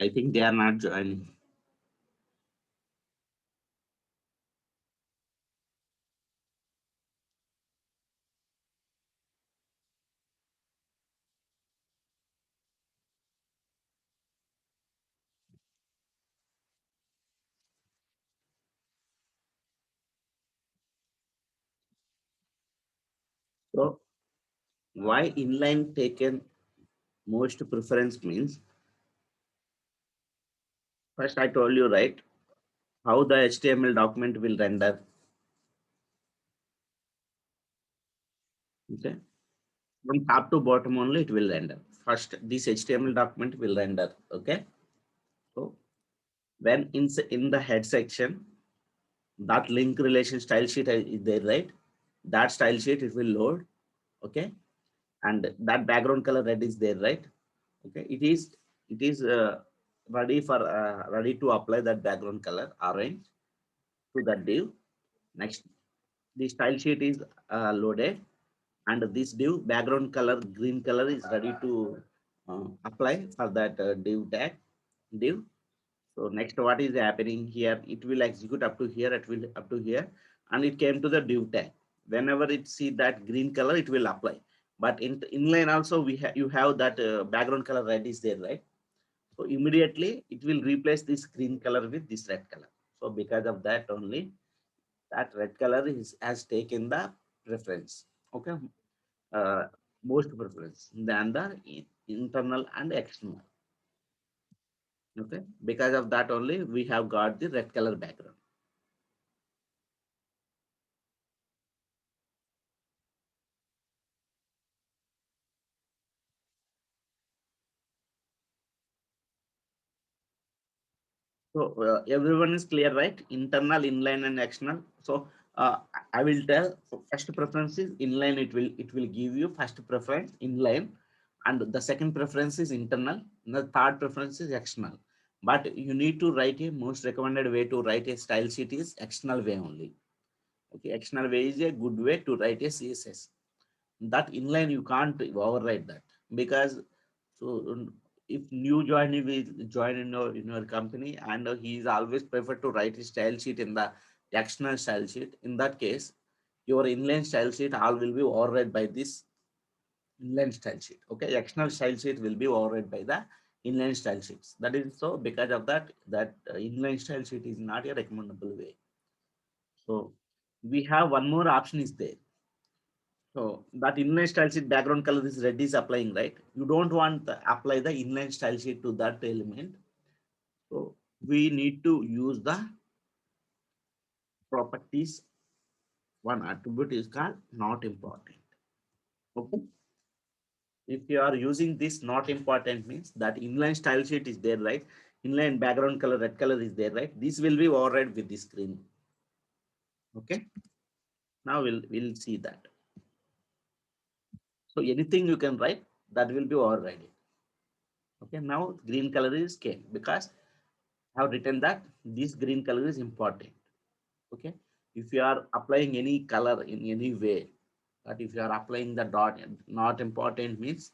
I think they are not joining. So why inline taken most preference means, first I told you, right, how the HTML document will render. Okay. From top to bottom only it will render. First, this HTML document will render. Okay. So when in the head section, that link relation style sheet is there, right? That style sheet it will load. Okay. And that background color red is there, right? Okay. It is ready to apply that background color orange to that div. Next, the style sheet is loaded, and this div background color green color is ready to apply for that div tag div. So next, what is happening here? It will execute up to here. It will up to here, and it came to the div tag. Whenever it see that green color, it will apply. But in inline also, you have that background color red is there, right? So immediately it will replace this green color with this red color. So because of that only, that red color is has taken the preference. Okay, uh, most preference than the internal and external. Okay, because of that only we have got the red color background. So everyone is clear, right? Internal, inline, and external. So I will tell. So first preference is inline. It will give you first preference inline, and the second preference is internal. And the third preference is external. But you need to write a most recommended way to write a style sheet is external way only. Okay, external way is a good way to write a CSS. That inline you can't override that, because so if new joinee will join in your company, and he is always prefer to write his style sheet in the external style sheet, in that case your inline style sheet all will be override by this inline style sheet. Okay, external style sheet will be override by the inline style sheets. That is so because of that inline style sheet is not a recommendable way. So we have one more option is there. So that inline style sheet background color is red is applying, right? You don't want to apply the inline style sheet to that element. So we need to use the properties. One attribute is called not important. Okay. If you are using this not important means that inline style sheet is there, right? Inline background color, red color is there, right? This will be override with this screen. Okay. Now we'll see that. So anything you can write that will be overridden. Okay. Now green color is came because have written that this green color is important. Okay. If you are applying any color in any way, but if you are applying the dot not important means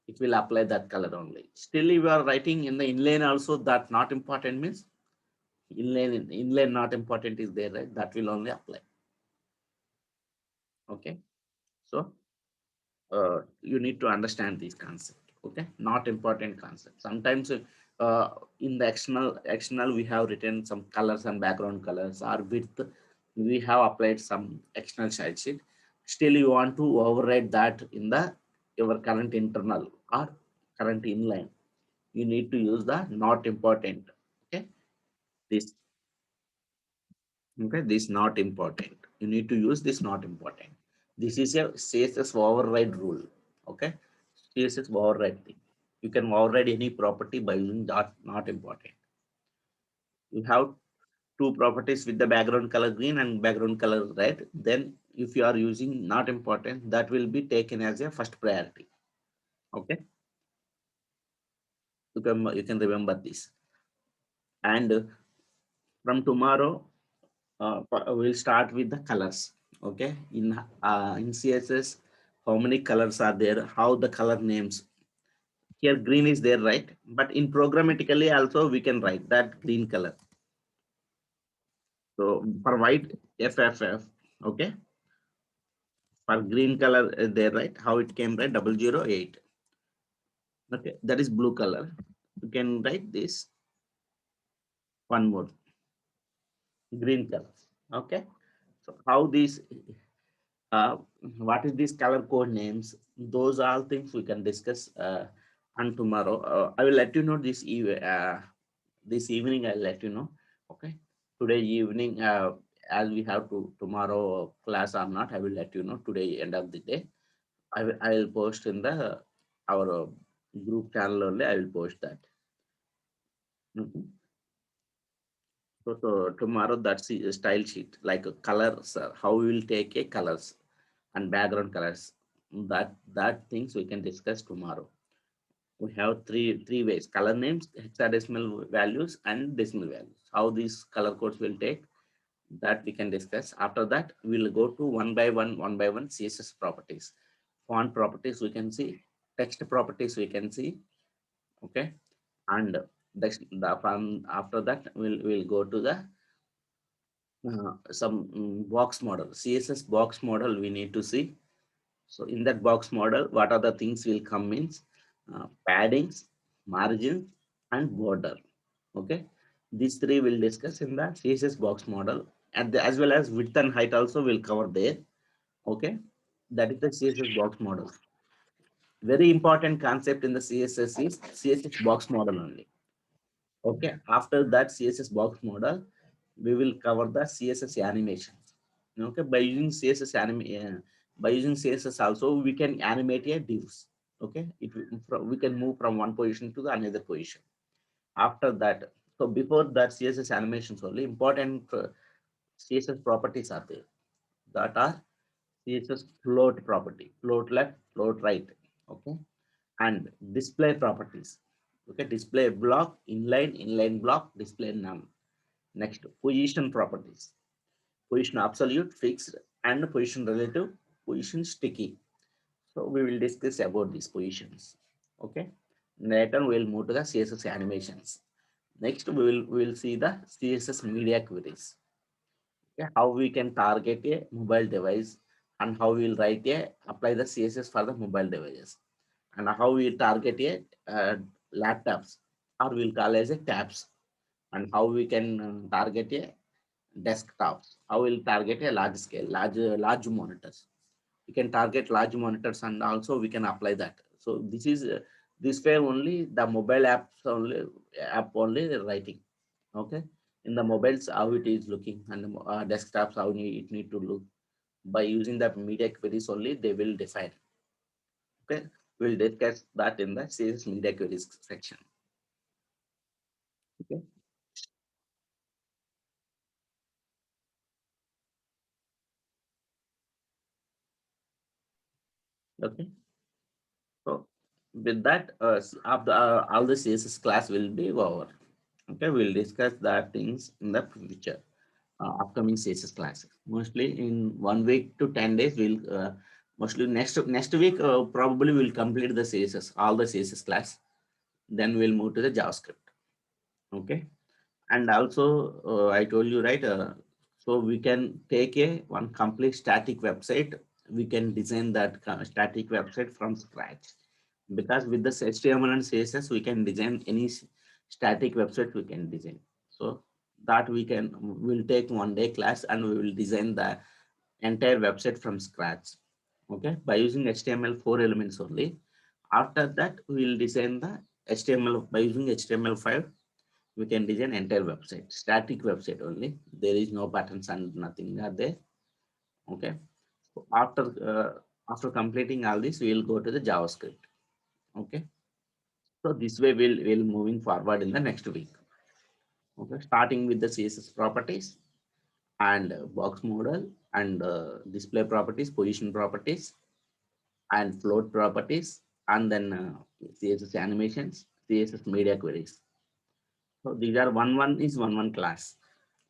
it will apply that color only. Still, if you are writing in the inline also that not important means inline not important is there, right? That will only apply. Okay. So you need to understand this concept. Okay, not important concept. Sometimes in the external we have written some colors and background colors or width, we have applied some external style sheet. Still you want to override that in the your current internal or current inline, you need to use the not important. Okay, this okay, this not important, you need to use this not important. This is a CSS override rule. Okay, CSS override thing. You can override any property by using dot not important. You have two properties with the background color green and background color red. Then if you are using not important, that will be taken as a first priority. Okay, you can remember this. And from tomorrow, we'll start with the colors. Okay, in CSS, how many colors are there? How the color names? Here green is there, right? But in programmatically also we can write that green color. So for white, FFF, okay. For green color there, right? How it came, right? 008. Okay, that is blue color. You can write this one more green color. Okay. So how these what is these color code names? Those are all things we can discuss on tomorrow. I will let you know this evening. I'll let you know. Okay. Today evening, as we have to tomorrow class or not, I will let you know today end of the day. I will post in the our group channel only. I will post that. Mhm. So tomorrow that's the style sheet like a colors. How we will take a colors and background colors. That things we can discuss tomorrow. We have three ways: color names, hexadecimal values, and decimal values. How these color codes will take, that we can discuss. After that, we'll go to one by one CSS properties. Font properties we can see, text properties we can see, okay, and from after that we'll go to the some box model, CSS box model we need to see. So in that box model, what are the things will come in? Paddings, margins, and border. Okay, these three will discuss in the CSS box model, and as well as width and height also will cover there. Okay, that is the CSS box model. Very important concept in the CSS is CSS box model only. Okay, after that CSS box model, we will cover the CSS animation. Okay, by using by using CSS also we can animate a divs. Okay, we can move from one position to the another position. After that, so before that CSS animations only important CSS properties are there. That are CSS float property, float left, float right. Okay, and display properties. Okay, display block, inline block, display none. Next, position properties. Position absolute, fixed, and position relative, position sticky. So we will discuss about these positions. Okay. Later we'll move to the CSS animations. Next we will see the CSS media queries. Okay. How we can target a mobile device and how we will write a apply the CSS for the mobile devices, and how we target a laptops, or we'll call as a tabs, and how we can target a desktops. How will target a large scale, large monitors. We can target large monitors, and also we can apply that. So this is this way only the mobile app only writing. Okay, in the mobiles how it is looking, and the desktops how it need to look. By using the media queries only, they will define. Okay, we'll discuss that in the CSS media queries section. Okay. Okay. So with that, after all the CSS class will be over. Okay, we'll discuss that things in the future, upcoming CSS classes. Mostly in 1 week to 10 days, we'll mostly next week probably we'll complete the CSS, all the CSS class. Then we'll move to the JavaScript. Okay, and also I told you, right, so we can take a one complete static website. We can design that static website from scratch, because with this HTML and CSS we can design any static website we can design. So that we'll take 1 day class and we will design the entire website from scratch. Okay, by using HTML4 elements only. After that we will design the HTML by using HTML5. We can design entire website, static website only. There is no buttons and nothing are there. Okay. So after completing all this, we will go to the JavaScript. Okay. So this way we'll moving forward in the next week. Okay. Starting with the CSS properties and box model and display properties, position properties, and float properties, and then CSS animations, CSS media queries. So these are one class.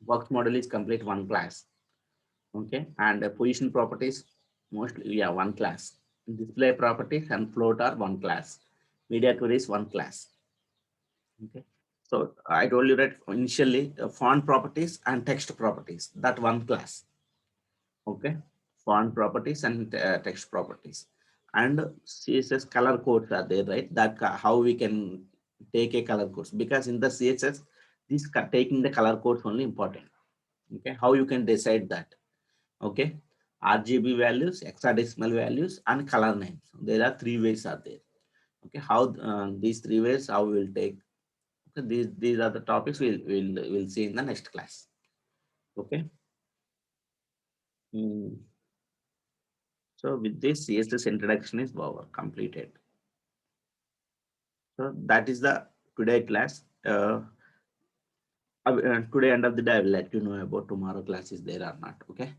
Box model is complete one class. Okay, and position properties mostly, yeah, one class. Display properties and float are one class. Media query is one class. Okay. So I told you that initially font properties and text properties, that one class. Okay. Font properties and text properties. And CSS color codes are there, right? That how we can take a color codes, because in the CSS, this taking the color codes only important. Okay. How you can decide that? Okay. RGB values, hexadecimal values, and color names. There are three ways are there. Okay. How these three ways, how we will take. Okay, these are the topics we'll see in the next class. Okay. So with this, CSS introduction is over, completed. So that is the today class. Today end of the day, I will let you know about tomorrow class is there or not. Okay.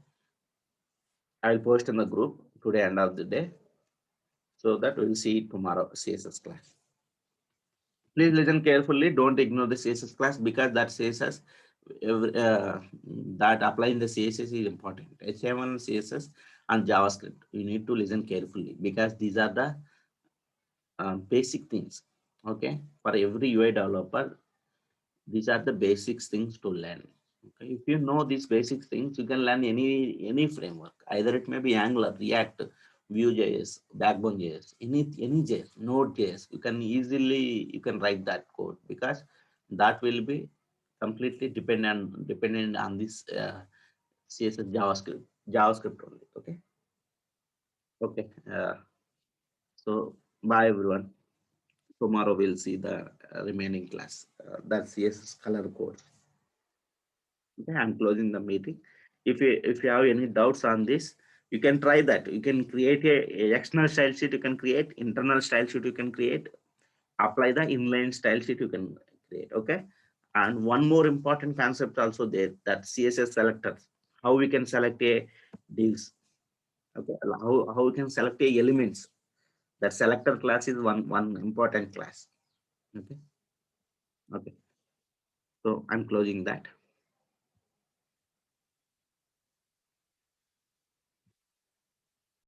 I will post in the group today end of the day, so that we'll see tomorrow CSS class. Please listen carefully. Don't ignore the CSS class, because that CSS that applying the CSS is important. HTML, CSS, and JavaScript. You need to listen carefully, because these are the basic things. Okay, for every UI developer, these are the basics things to learn. Okay, if you know these basic things, you can learn any framework. Either it may be Angular, React, Vue.js, Backbone.js, any JS, Node.js. You can write that code, because that will be completely dependent on this CSS JavaScript only. Okay. Okay. So bye everyone. Tomorrow we'll see the remaining class. That's CSS color code. Okay, I'm closing the meeting. If you have any doubts on this, you can try that. You can create a external style sheet. You can create internal style sheet. You can create, apply the inline style sheet. You can create. Okay. And one more important concept also there, that CSS selectors. How we can select a divs. Okay. How we can select a elements. That selector class is one important class. Okay. Okay. So I'm closing that.